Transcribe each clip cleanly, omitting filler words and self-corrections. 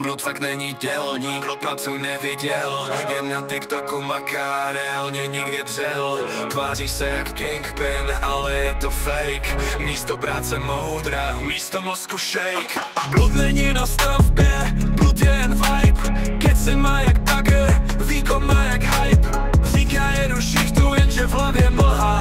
Blud fakt není dělník, placu neviděl. Jen na TikToku maká, reálně nikdy dřel. Tváří se jak Kingpin, ale je to fake. Místo práce moudra, místo mozku shake. Blud není na stavbě, blud je jen vibe. Keci má jak bagger, výkon má jak hype. Říká jedu šichtu, jenže v hlavě mlha.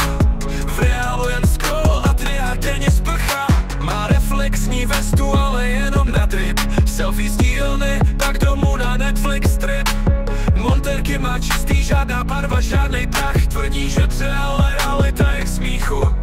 V reálu jen scroll a tria denně sprcha. Má reflexní vestu, ale jenom na drip. Selfie z dílny, tak domů na Netflix strip. Monterky má čistý, žádná barva, žádnej prach. Tvrdí, že dře, ale realita je k smíchu.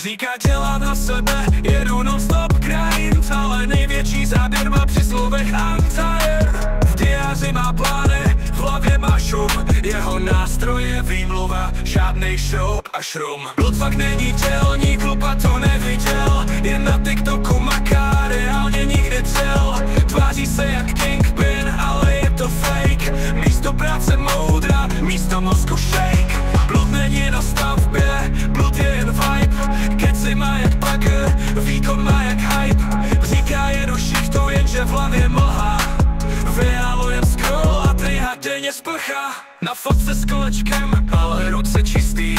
Říká dělám na sebe, jedu non-stop grind. Ale největší záběr má při slovech Antire. V diáři má plány, v hlavě má šum. Jeho nástroj je výmluva, žádnej šroub a šrum. Blud fakt není dělník, lupa to neviděl. Jen na TikToku maká, reálně nikdy dřel. Tváří se jak Kingpin, ale je to fake. Místo práce moudra, místo mozku shake. Blud není na stavbě, blud je jen vibe. Keci má jak bagger, výkon má jak hype. Říká jedu šichtu, jenže v hlavě mlha. V reálu jen scroll a tryha denně sprcha. Na fotce s kolečkem, ale ruce čistý.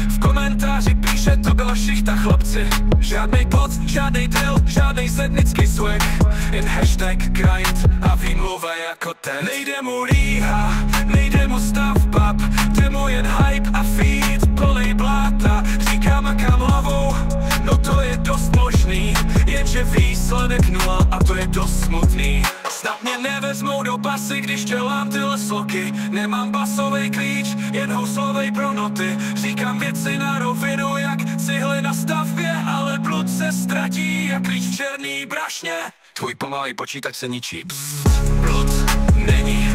V komentáři píše, to byla šichta chlapci. Žádnej pot, žádnej drill, žádnej sednický swag. Jen hashtag grind a výmluva jako ten. Nejde mu líha, nejde mu stavba. Jde mu jen hype a feed, plnej bláta. Říká makám hlavou, no to je dost možný. Jenže výsledek nula a to je dost smutný. Snad mě nevezmou do basy, když dělám tyhle sloky. Nemám basovej klíč, jen houslovej pro noty. Říkám věci na rovinu, jak cihly na stavbě. Ale blud se ztratí, jak klíč v černý brašně. Tvůj pomalý počítač se ničí. Blud není